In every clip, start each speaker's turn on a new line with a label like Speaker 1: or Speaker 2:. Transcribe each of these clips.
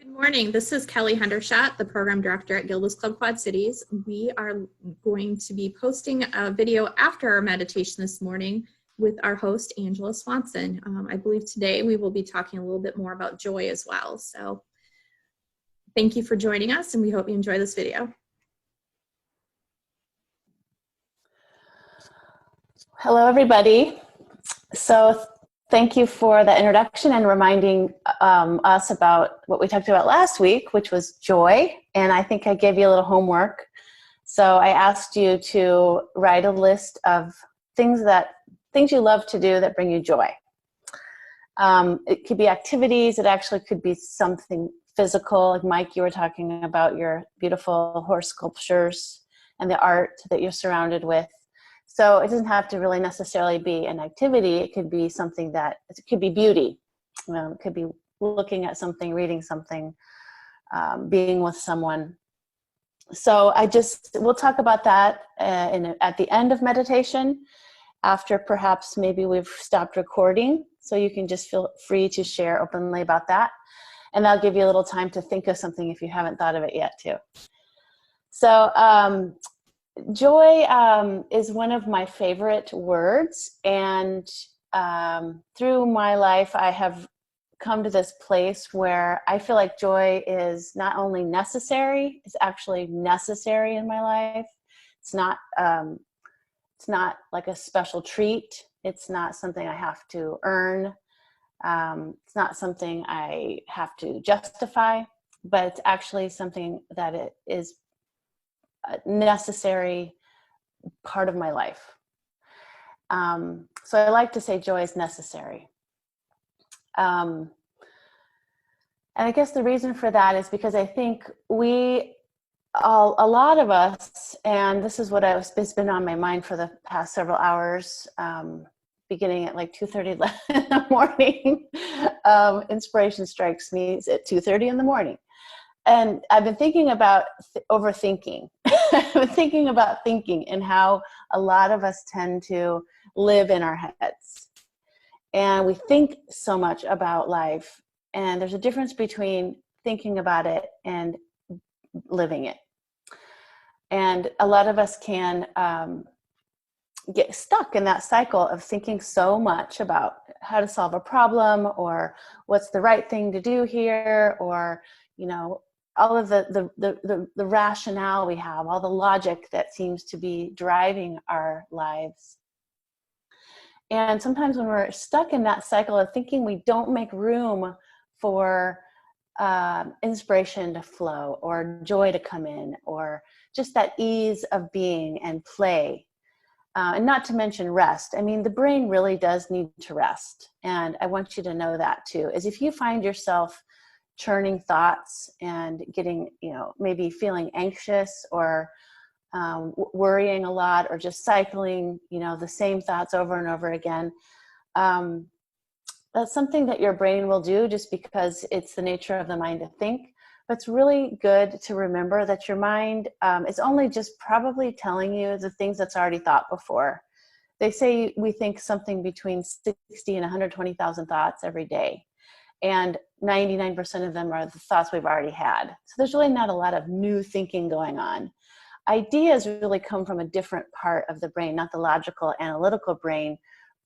Speaker 1: Good morning. This is Kelly Hendershot, the program director at Gilda's Club Quad Cities. We are going to be posting a video after our meditation this morning with our host, Angela Swanson. I believe today we will be talking a little bit more about joy as well. So thank you for joining us, and we hope you enjoy this video.
Speaker 2: Hello, everybody. So thank you for the introduction and reminding us about what we talked about last week, which was joy. And I think I gave you a little homework. So I asked you to write a list of things you love to do that bring you joy. It could be activities. It actually could be something physical. Like Mike, you were talking about your beautiful horse sculptures and the art that you're surrounded with. So it doesn't have to really necessarily be an activity. It could be something it could be beauty. It could be looking at something, reading something, being with someone. So we'll talk about that at the end of meditation, after perhaps maybe we've stopped recording. So you can just feel free to share openly about that. And that'll give you a little time to think of something if you haven't thought of it yet too. So, joy is one of my favorite words, and through my life I have come to this place where I feel like joy is not only necessary, it's actually necessary in my life. It's not like a special treat. It's not something I have to earn. It's not something I have to justify, but it's actually something that it is a necessary part of my life. So I like to say joy is necessary. And I guess the reason for that is because I think a lot of us, and this is what it's been on my mind for the past several hours, beginning at like 2:30 in the morning. Inspiration strikes me at 2:30 in the morning. And I've been thinking about overthinking. I've been thinking about thinking and how a lot of us tend to live in our heads. And we think so much about life. And there's a difference between thinking about it and living it. And a lot of us can get stuck in that cycle of thinking so much about how to solve a problem, or what's the right thing to do here, or, all of the rationale we have, all the logic that seems to be driving our lives. And sometimes when we're stuck in that cycle of thinking, we don't make room for inspiration to flow, or joy to come in, or just that ease of being and play. And not to mention rest. I mean, the brain really does need to rest. And I want you to know that too, is if you find yourself churning thoughts and getting, maybe feeling anxious, or worrying a lot, or just cycling, the same thoughts over and over again, that's something that your brain will do just because it's the nature of the mind to think. But it's really good to remember that your mind is only just probably telling you the things that's already thought before. They say we think something between 60 and 120,000 thoughts every day. And 99% of them are the thoughts we've already had. So there's really not a lot of new thinking going on. Ideas really come from a different part of the brain, not the logical, analytical brain,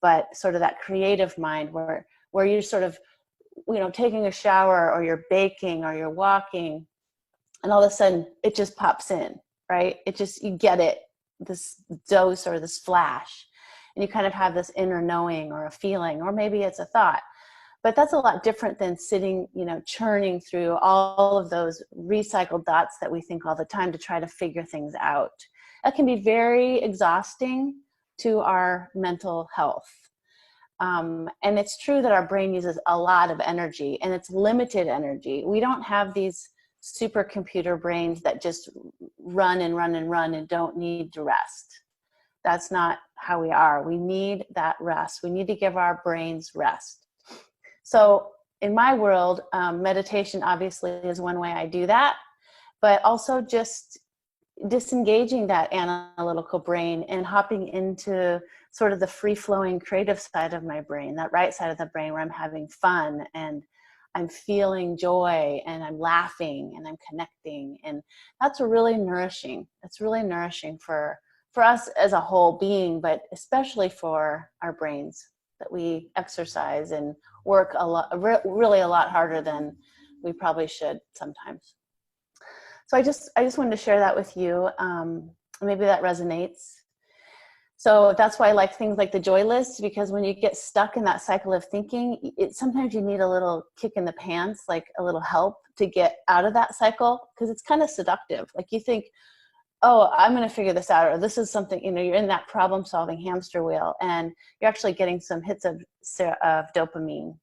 Speaker 2: but sort of that creative mind where you're sort of, taking a shower, or you're baking, or you're walking, and all of a sudden it just pops in, right? You get it, this dose or this flash, and you kind of have this inner knowing or a feeling, or maybe it's a thought. But that's a lot different than sitting, churning through all of those recycled thoughts that we think all the time to try to figure things out. That can be very exhausting to our mental health. And it's true that our brain uses a lot of energy, and it's limited energy. We don't have these supercomputer brains that just run and run and run and don't need to rest. That's not how we are. We need that rest. We need to give our brains rest. So in my world, meditation obviously is one way I do that, but also just disengaging that analytical brain and hopping into sort of the free-flowing creative side of my brain, that right side of the brain where I'm having fun and I'm feeling joy and I'm laughing and I'm connecting. And that's really nourishing. It's really nourishing for us as a whole being, but especially for our brains, that we exercise and work a lot, really a lot harder than we probably should sometimes. So I just wanted to share that with you. Maybe that resonates. So that's why I like things like the joy list, because when you get stuck in that cycle of thinking, sometimes you need a little kick in the pants, like a little help to get out of that cycle, because it's kind of seductive. Like you think, oh, I'm going to figure this out, or this is something, you're in that problem solving hamster wheel, and you're actually getting some hits of dopamine,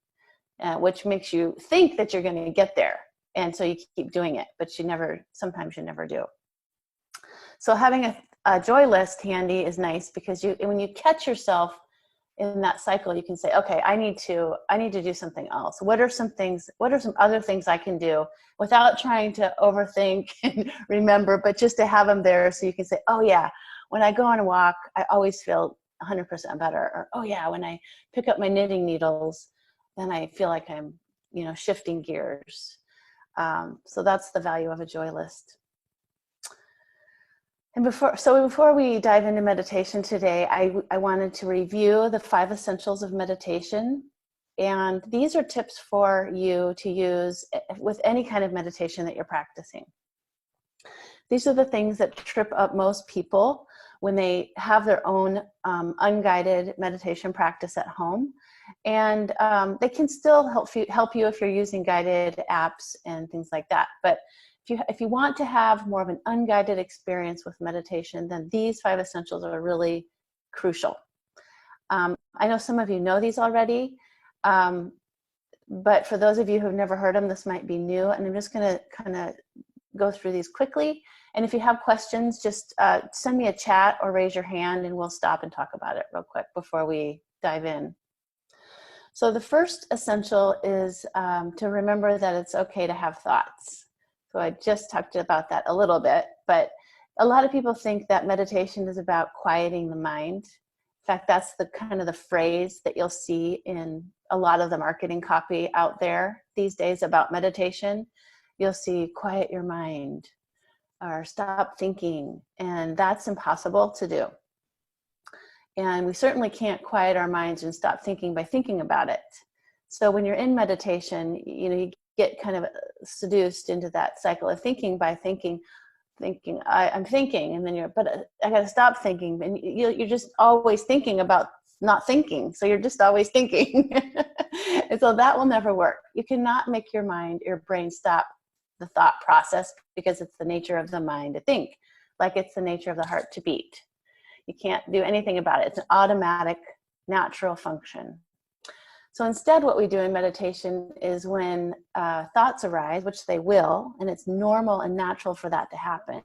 Speaker 2: which makes you think that you're going to get there. And so you keep doing it, but sometimes you never do. So having a joy list handy is nice, because when you catch yourself in that cycle, you can say, okay, I need to do something else. What are some other things I can do without trying to overthink and remember, but just to have them there so you can say, oh yeah, when I go on a walk, I always feel 100% better. Or, oh yeah, when I pick up my knitting needles, then I feel like I'm, shifting gears. So that's the value of a joy list. And before we dive into meditation today, I wanted to review the 5 essentials of meditation. And these are tips for you to use with any kind of meditation that you're practicing. These are the things that trip up most people when they have their own unguided meditation practice at home. And they can still help you if you're using guided apps and things like that. But if you want to have more of an unguided experience with meditation, then these 5 essentials are really crucial. I know some of you know these already, but for those of you who have never heard them, this might be new. And I'm just going to kind of go through these quickly. And if you have questions, just send me a chat or raise your hand, and we'll stop and talk about it real quick before we dive in. So the first essential is to remember that it's okay to have thoughts. So I just talked about that a little bit, but a lot of people think that meditation is about quieting the mind. In fact, that's the kind of the phrase that you'll see in a lot of the marketing copy out there these days about meditation. You'll see quiet your mind or stop thinking, and that's impossible to do. And we certainly can't quiet our minds and stop thinking by thinking about it. So when you're in meditation, you get kind of seduced into that cycle of thinking by thinking, I'm thinking, and then but I got to stop thinking. And you're just always thinking about not thinking. So you're just always thinking. And so that will never work. You cannot make your brain stop the thought process, because it's the nature of the mind to think, like it's the nature of the heart to beat. You can't do anything about it. It's an automatic, natural function. So instead, what we do in meditation is when thoughts arise, which they will, and it's normal and natural for that to happen,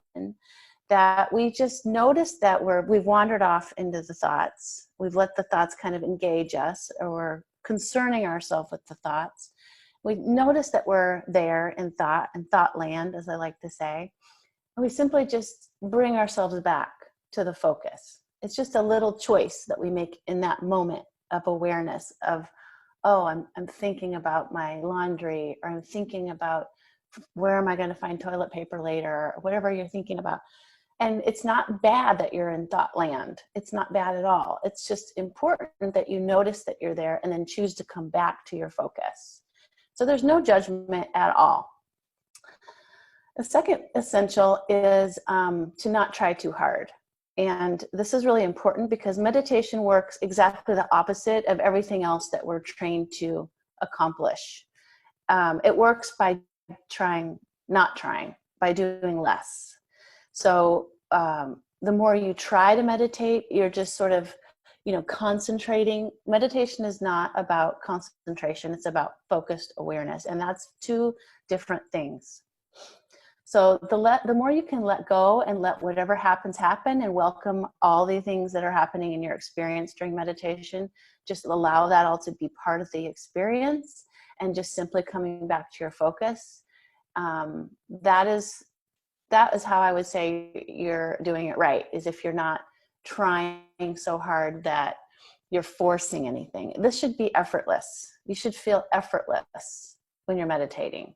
Speaker 2: that we just notice that we've wandered off into the thoughts. We've let the thoughts kind of engage us, or we're concerning ourselves with the thoughts. We notice that we're there in thought land, as I like to say. And we simply just bring ourselves back to the focus. It's just a little choice that we make in that moment of awareness of, oh, I'm thinking about my laundry, or I'm thinking about where am I going to find toilet paper later, or whatever you're thinking about. And it's not bad that you're in thought land. It's not bad at all. It's just important that you notice that you're there and then choose to come back to your focus. So there's no judgment at all. The second essential is to not try too hard. And this is really important, because meditation works exactly the opposite of everything else that we're trained to accomplish. It works by not trying, by doing less. So the more you try to meditate, you're just sort of, concentrating. Meditation is not about concentration. It's about focused awareness. And that's 2 different things. So the more you can let go and let whatever happens happen, and welcome all the things that are happening in your experience during meditation, just allow that all to be part of the experience, and just simply coming back to your focus. That is how I would say you're doing it right, is if you're not trying so hard that you're forcing anything. This should be effortless. You should feel effortless when you're meditating.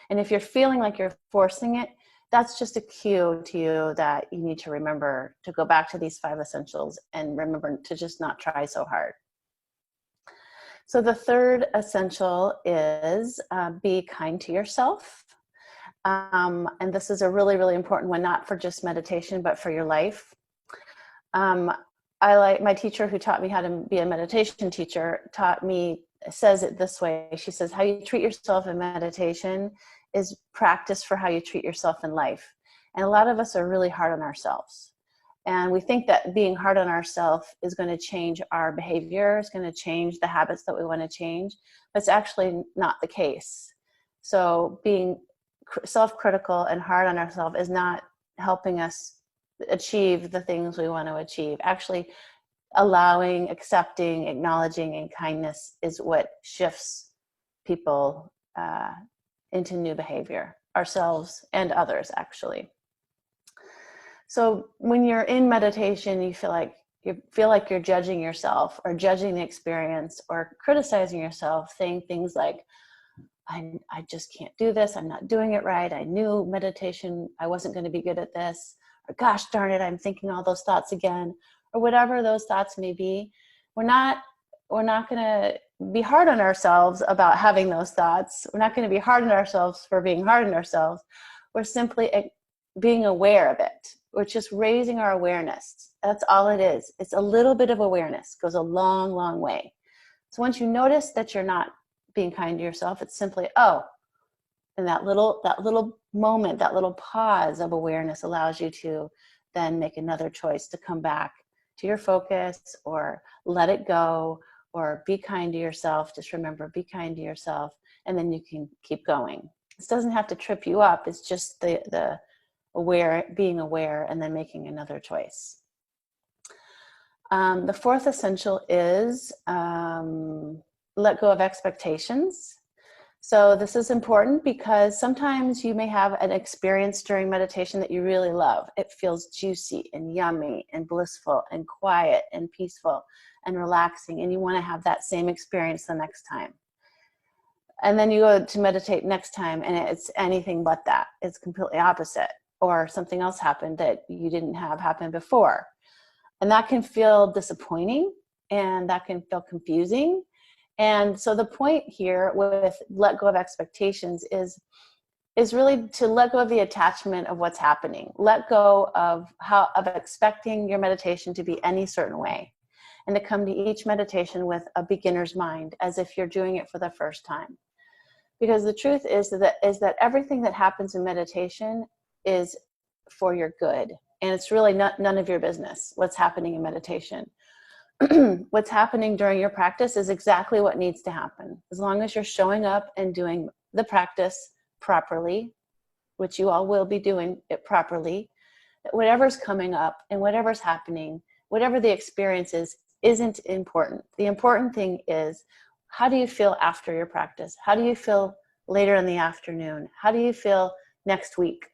Speaker 2: And if you're feeling like you're forcing it, that's just a cue to you that you need to remember to go back to these 5 essentials and remember to just not try so hard. So the third essential is be kind to yourself. And this is a really, really important one, not for just meditation, but for your life. I like my teacher who taught me how to be a meditation teacher says it this way. She says, how you treat yourself in meditation is practice for how you treat yourself in life. And a lot of us are really hard on ourselves. And we think that being hard on ourselves is going to change our behavior, is going to change the habits that we want to change. But it's actually not the case. So being self-critical and hard on ourselves is not helping us achieve the things we want to achieve. Actually, allowing, accepting, acknowledging, and kindness is what shifts people into new behavior, ourselves and others, actually. So when you're in meditation, you feel like you're judging yourself or judging the experience or criticizing yourself, saying things like, I just can't do this. I'm not doing it right. I knew meditation, I wasn't going to be good at this. Or gosh darn it, I'm thinking all those thoughts again, or whatever those thoughts may be. We're not going to be hard on ourselves about having those thoughts. We're not going to be hard on ourselves for being hard on ourselves. We're simply being aware of it. We're just raising our awareness. That's all it is. It's a little bit of awareness. It goes a long, long way. So once you notice that you're not being kind to yourself, it's simply, and that little moment, that little pause of awareness allows you to then make another choice to come back to your focus or let it go or be kind to yourself. Just remember, be kind to yourself, and then you can keep going. This doesn't have to trip you up. It's just the being aware and then making another choice. The fourth essential is let go of expectations. So this is important because sometimes you may have an experience during meditation that you really love. It feels juicy and yummy and blissful and quiet and peaceful and relaxing, and you want to have that same experience the next time. And then you go to meditate next time and it's anything but that. It's completely opposite, or something else happened that you didn't have happen before. And that can feel disappointing and that can feel confusing. And so the point here with let go of expectations is really to let go of the attachment of what's happening. Let go of expecting your meditation to be any certain way, and to come to each meditation with a beginner's mind, as if you're doing it for the first time. Because the truth is that everything that happens in meditation is for your good, and it's really none of your business what's happening in meditation. What's happening during your practice is exactly what needs to happen. As long as you're showing up and doing the practice properly, which you all will be doing it properly, whatever's coming up and whatever's happening, whatever the experience is, isn't important. The important thing is, how do you feel after your practice? How do you feel later in the afternoon? How do you feel next week?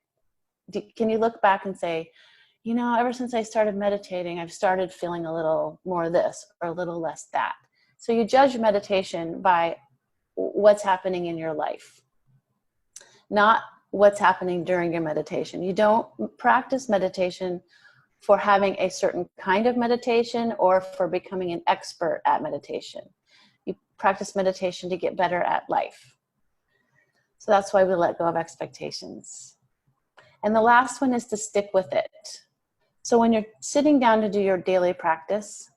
Speaker 2: Can you look back and say, ever since I started meditating, I've started feeling a little more this or a little less that. So you judge meditation by what's happening in your life, not what's happening during your meditation. You don't practice meditation for having a certain kind of meditation or for becoming an expert at meditation. You practice meditation to get better at life. So that's why we let go of expectations. And the last one is to stick with it. So when you're sitting down to do your daily practice,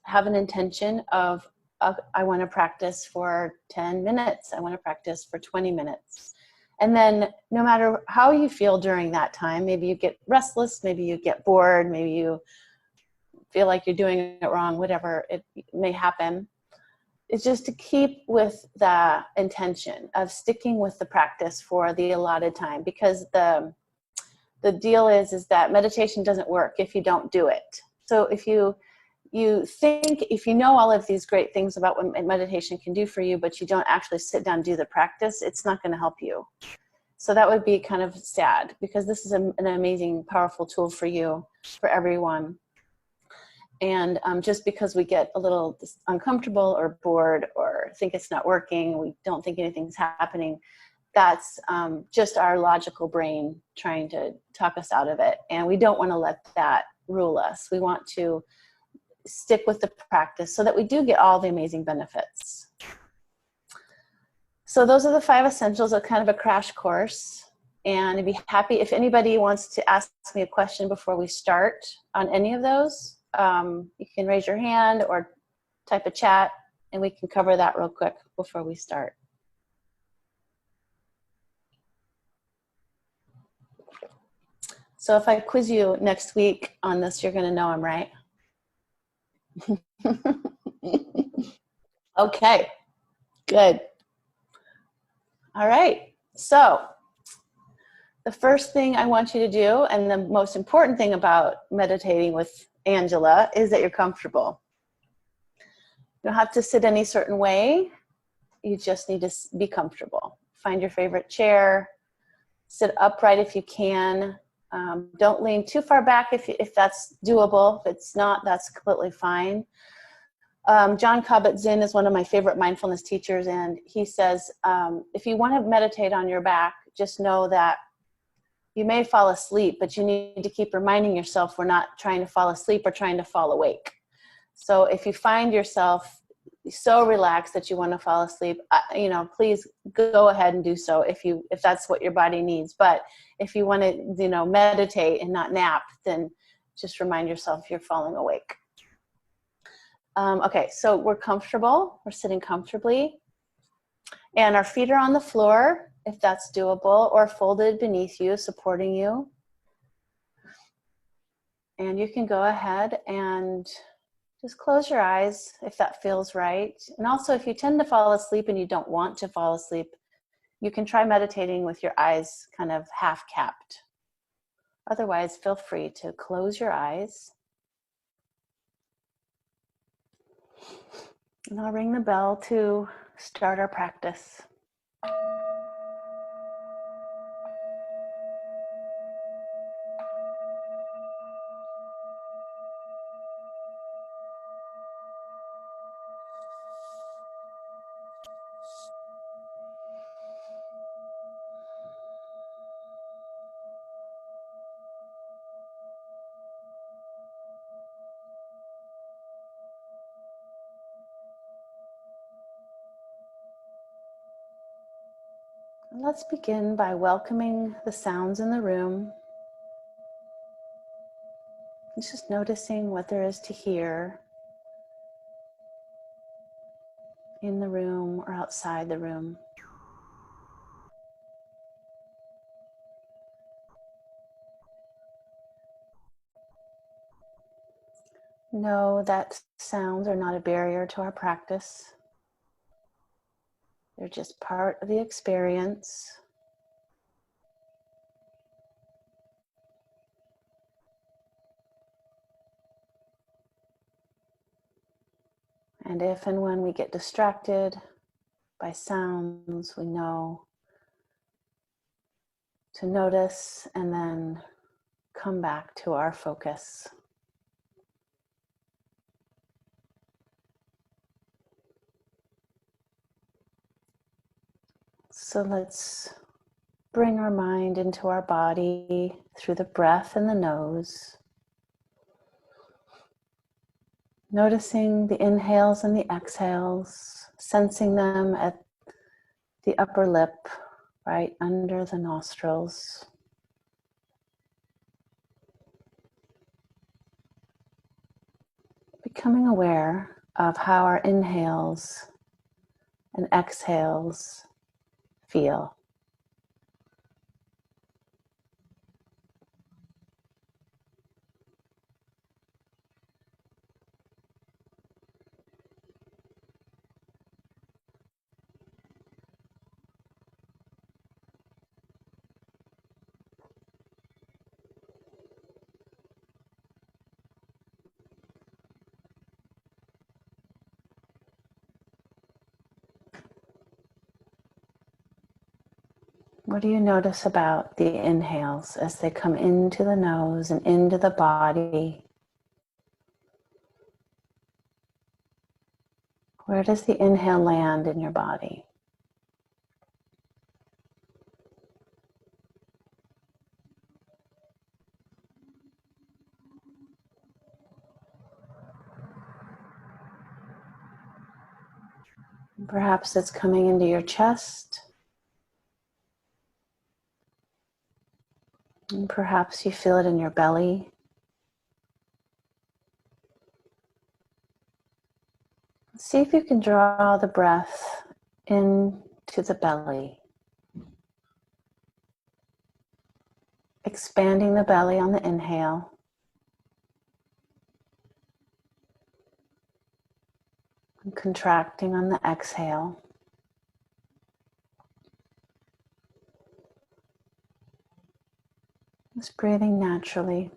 Speaker 2: have an intention of, I want to practice for 10 minutes. I want to practice for 20 minutes. And then no matter how you feel during that time, maybe you get restless, maybe you get bored, maybe you feel like you're doing it wrong, whatever it may happen. It's just to keep with the intention of sticking with the practice for the allotted time, because the deal is that meditation doesn't work if you don't do it. So if you know all of these great things about what meditation can do for you, but you don't actually sit down and do the practice, it's not going to help you. So that would be kind of sad, because this is an amazing, powerful tool for you, for everyone. And just because we get a little uncomfortable or bored or or think it's not working, we don't think anything's happening, that's just our logical brain trying to talk us out of it. And we don't want to let that rule us. We want to stick with the practice so that we do get all the amazing benefits. So those are the 5 essentials of kind of a crash course. And I'd be happy if anybody wants to ask me a question before we start on any of those. You can raise your hand or type a chat, and we can cover that real quick before we start. So if I quiz you next week on this, you're going to know I'm right. Okay, good. All right, so the first thing I want you to do, and the most important thing about meditating with Angela, is that you're comfortable. You don't have to sit any certain way. You just need to be comfortable. Find your favorite chair. Sit upright if you can. Don't lean too far back if that's doable. If it's not, that's completely fine. John Kabat-Zinn is one of my favorite mindfulness teachers, and he says, if you want to meditate on your back, just know that you may fall asleep, but you need to keep reminding yourself we're not trying to fall asleep, or trying to fall awake. So if you find yourself so relaxed that you want to fall asleep, please go ahead and do so if that's what your body needs. But if you want to, meditate and not nap, then just remind yourself you're falling awake. Okay, so we're comfortable. We're sitting comfortably. And our feet are on the floor, if that's doable, or folded beneath you, supporting you. And you can go ahead and just close your eyes if that feels right. And also, if you tend to fall asleep and you don't want to fall asleep, you can try meditating with your eyes kind of half capped. Otherwise, feel free to close your eyes. And I'll ring the bell to start our practice. Let's begin by welcoming the sounds in the room. Just noticing what there is to hear in the room or outside the room. Know that sounds are not a barrier to our practice. They're just part of the experience. And if and when we get distracted by sounds, we know to notice and then come back to our focus. So let's bring our mind into our body through the breath and the nose. Noticing the inhales and the exhales, sensing them at the upper lip, right under the nostrils. Becoming aware of how our inhales and exhales feel. What do you notice about the inhales as they come into the nose and into the body? Where Where does the inhale land in your body? Perhaps it's coming into your chest. And perhaps you feel it in your belly. See if you can draw the breath into the belly. Expanding the belly on the inhale. And contracting on the exhale. Just breathing naturally.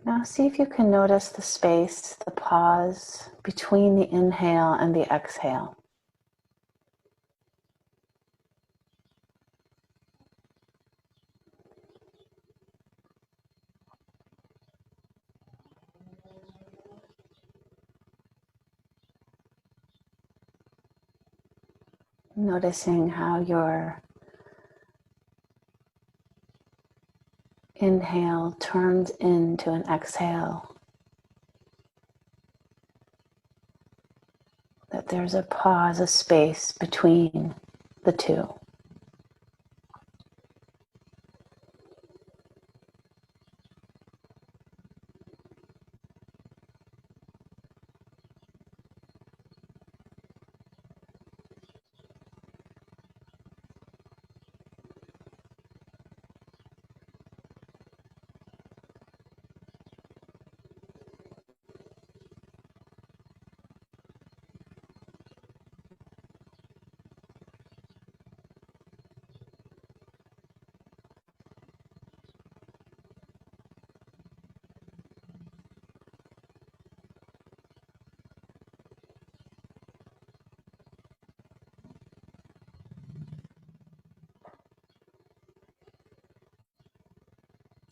Speaker 2: Now see if you can notice the space, the pause between the inhale and the exhale. Noticing how your inhale turns into an exhale. That there's a pause, a space between the two.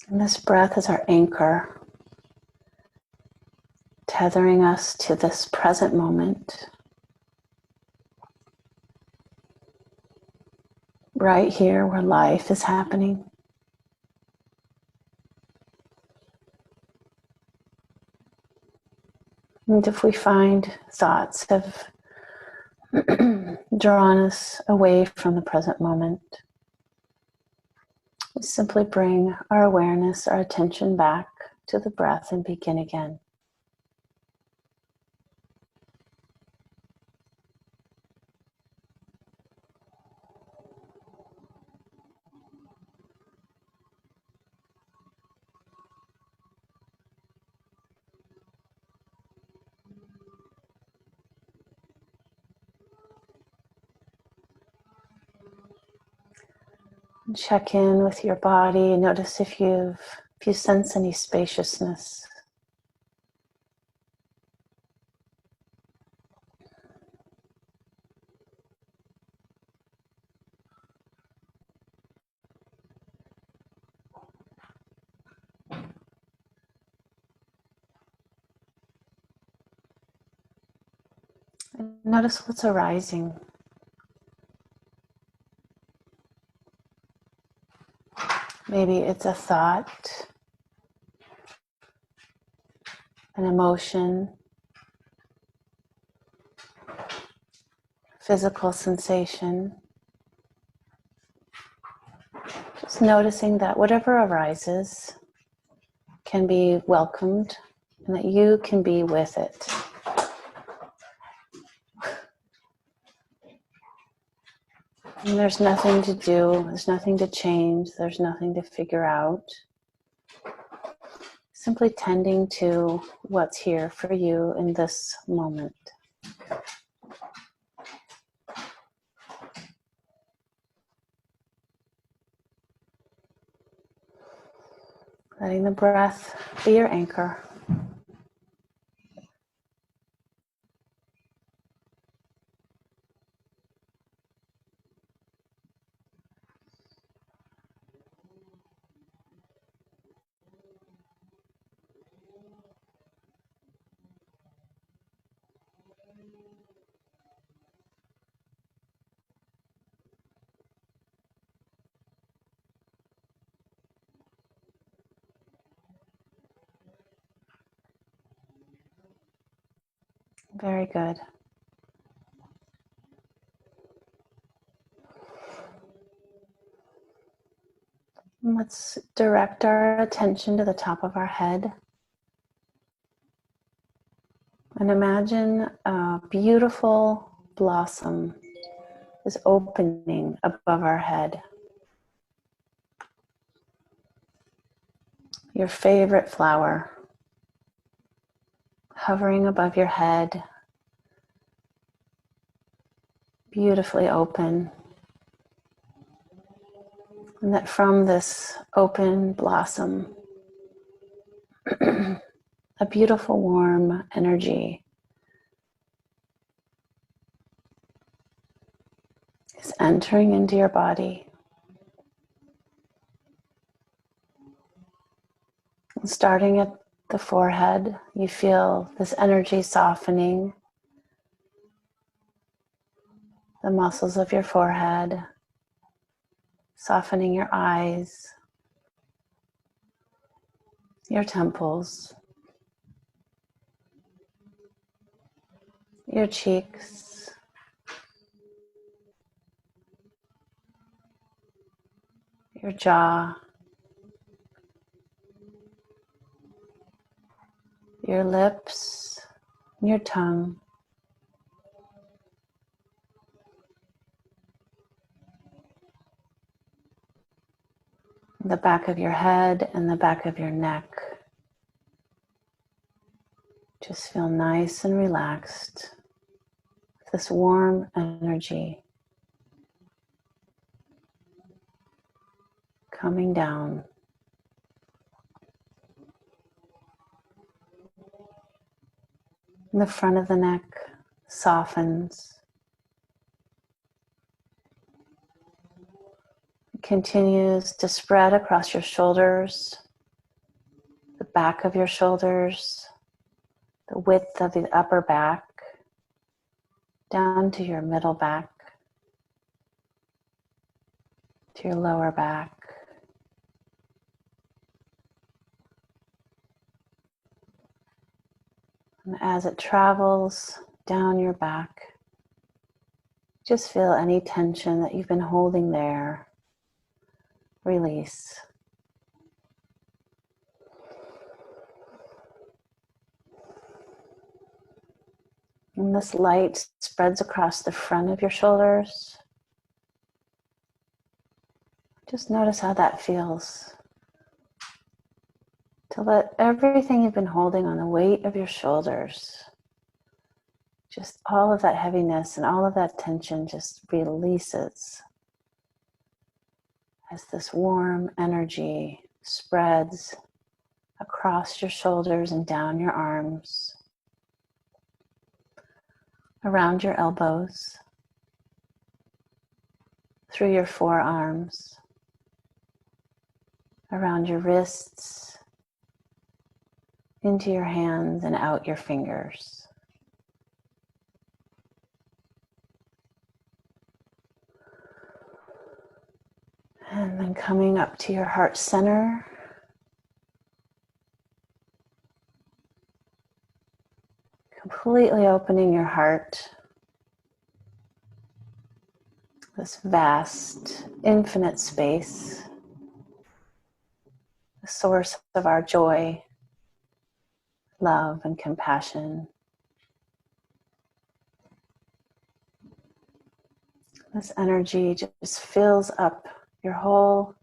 Speaker 2: And this breath is our anchor, tethering us to this present moment, right here where life is happening. And if we find thoughts have drawn us away from the present moment, we simply bring our awareness, our attention back to the breath and begin again. Check in with your body. Notice if you sense any spaciousness. And notice what's arising. Maybe it's a thought, an emotion, physical sensation. Just noticing that whatever arises can be welcomed and that you can be with it. And there's nothing to do, there's nothing to change, there's nothing to figure out. Simply tending to what's here for you in this moment. Letting the breath be your anchor. Very good. Let's direct our attention to the top of our head and imagine a beautiful blossom is opening above our head. Your favorite flower hovering above your head, beautifully open. And that from this open blossom, a beautiful warm energy is entering into your body. And starting at the forehead, you feel this energy softening the muscles of your forehead, softening your eyes, your temples, your cheeks, your jaw, your lips, your tongue, the back of your head and the back of your neck. Just feel nice and relaxed with this warm energy coming down. And the front of the neck softens. It continues to spread across your shoulders, the back of your shoulders, the width of the upper back, down to your middle back, to your lower back. And as it travels down your back, just feel any tension that you've been holding there release. And this light spreads across the front of your shoulders. Just notice how that feels. To let everything you've been holding on the weight of your shoulders, just all of that heaviness and all of that tension just releases as this warm energy spreads across your shoulders and down your arms, around your elbows, through your forearms, around your wrists, into your hands and out your fingers. And then coming up to your heart center, completely opening your heart, this vast, infinite space, the source of our joy, love, and compassion. This energy just fills up your whole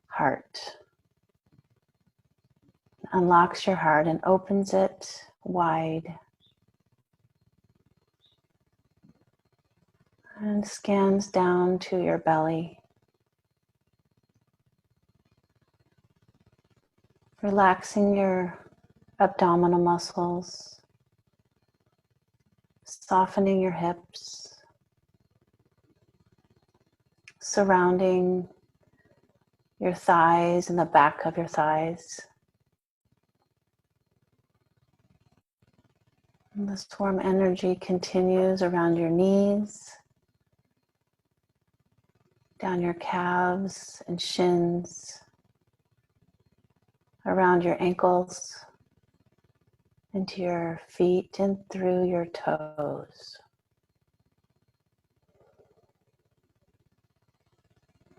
Speaker 2: heart. unlocks your heart and opens it wide and scans down to your belly, relaxing your abdominal muscles, softening your hips, surrounding your thighs and the back of your thighs. And this warm energy continues around your knees, down your calves and shins, around your ankles, into your feet and through your toes.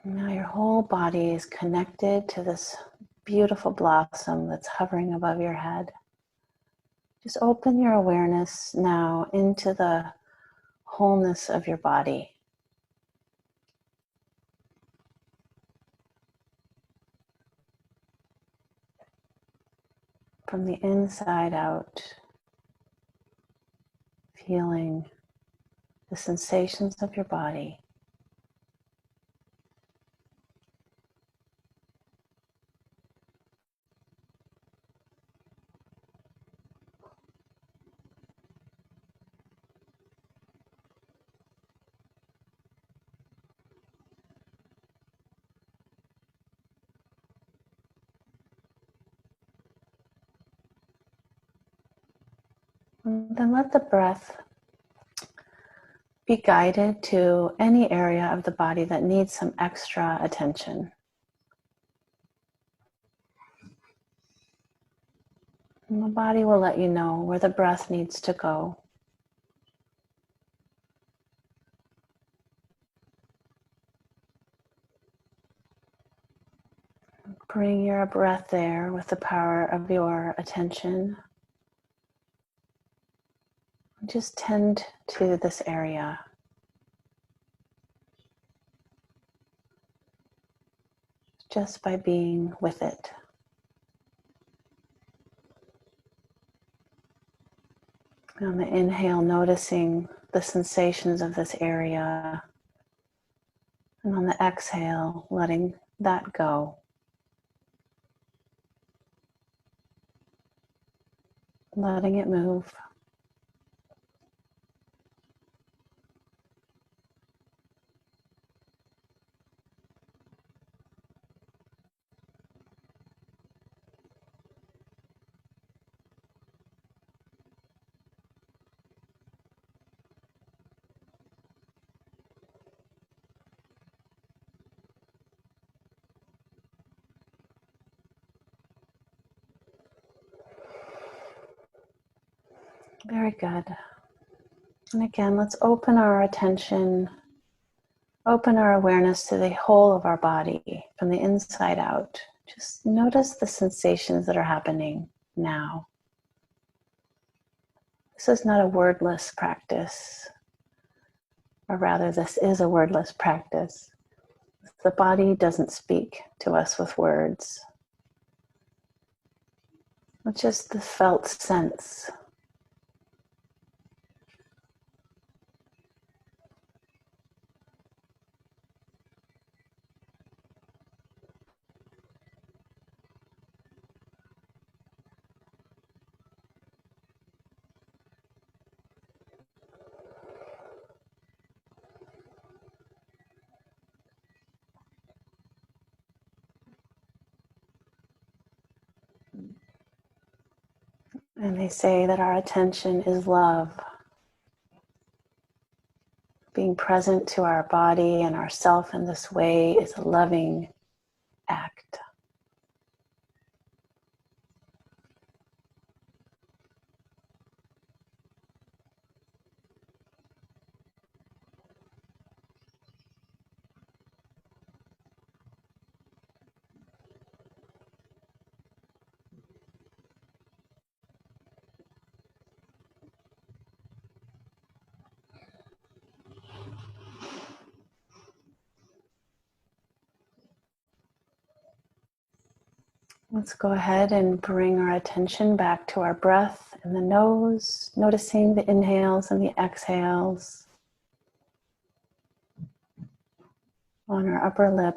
Speaker 2: Now your whole body is connected to this beautiful blossom that's hovering above your head. Just open your awareness now into the wholeness of your body. From the inside out, feeling the sensations of your body. And then let the breath be guided to any area of the body that needs some extra attention. And the body will let you know where the breath needs to go. Bring your breath there with the power of your attention. Just tend to this area. Just by being with it. On the inhale, noticing the sensations of this area. And on the exhale, letting that go. Letting it move. Very good. And again, let's open our attention, open our awareness to the whole of our body from the inside out. Just notice the sensations that are happening now. This is not a wordless practice, or rather, this is a wordless practice. The body doesn't speak to us with words. It's just the felt sense. And they say that our attention is love. Being present to our body and ourself in this way is a loving act. Let's go ahead and bring our attention back to our breath in the nose, noticing the inhales and the exhales on our upper lip.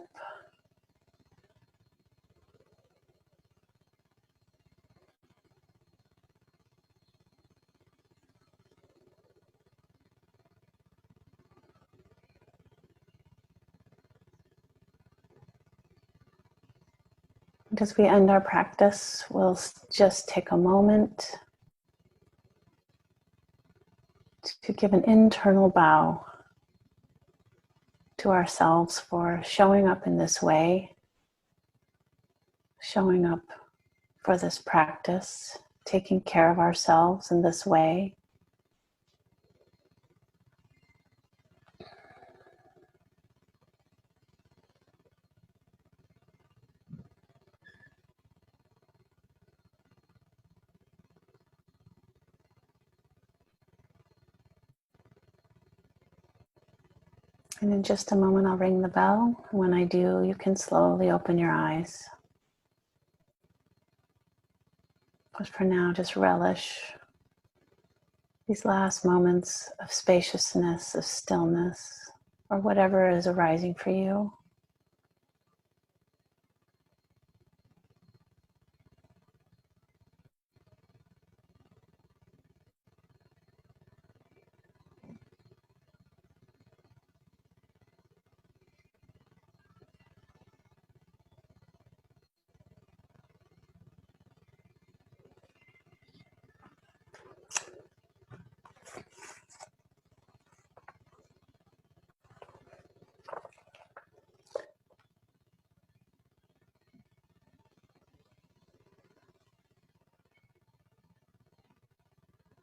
Speaker 2: As we end our practice, we'll just take a moment to give an internal bow to ourselves for showing up in this way, showing up for this practice, taking care of ourselves in this way. And in just a moment, I'll ring the bell. When I do, you can slowly open your eyes. But for now, just relish these last moments of spaciousness, of stillness, or whatever is arising for you.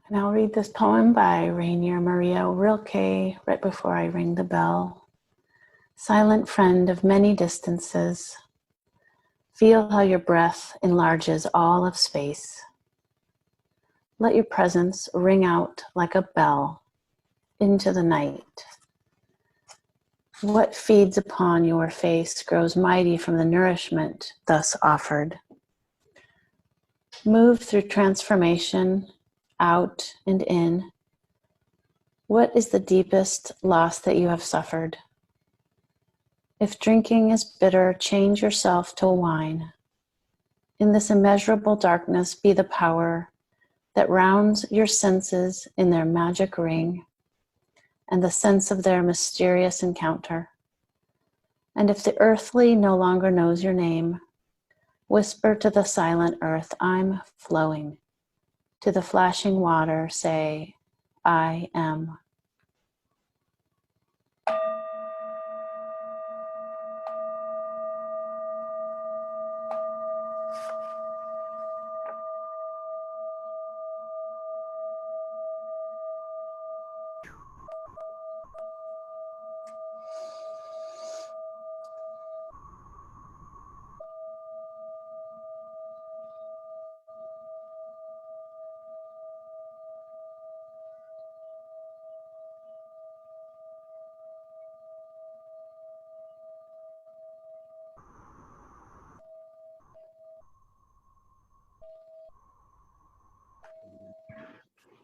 Speaker 2: And I'll read this poem by Rainier Maria Rilke right before I ring the bell. Silent friend of many distances, feel how your breath enlarges all of space. Let your presence ring out like a bell into the night. What feeds upon your face grows mighty from the nourishment thus offered. Move through transformation, out and in. What is the deepest loss that you have suffered? If drinking is bitter, change yourself to wine. In this immeasurable darkness, be the power that rounds your senses in their magic ring and the sense of their mysterious encounter. And if the earthly no longer knows your name, whisper to the silent earth, I'm flowing. To the flashing water, say, I am.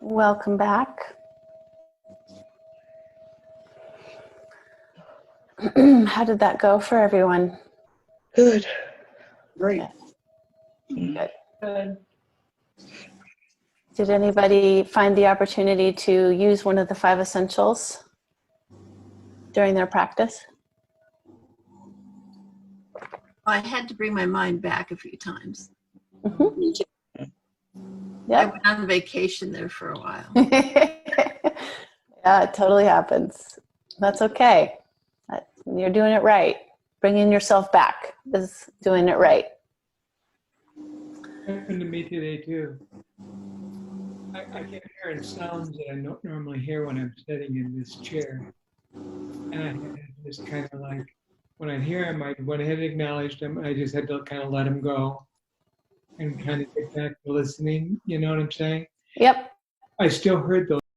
Speaker 2: Welcome back. How did that go for everyone?
Speaker 3: Good. Great.
Speaker 2: Good. Good. Did anybody find the opportunity to use one of the 5 essentials during their practice?
Speaker 4: I had to bring my mind back a few times.
Speaker 2: Mm-hmm.
Speaker 4: I
Speaker 2: Yep.
Speaker 4: went on vacation there for a while.
Speaker 2: Yeah, it totally happens. That's okay. You're doing it right. Bringing yourself back is doing it right.
Speaker 5: Happened to me today too. I kept hearing sounds that I don't normally hear when I'm sitting in this chair. And I had just kind of like, when I hear them, I went ahead and acknowledged them. I just had to kind of let them go and kind of get back to listening. You know what I'm saying?
Speaker 2: Yep.
Speaker 5: I still heard those.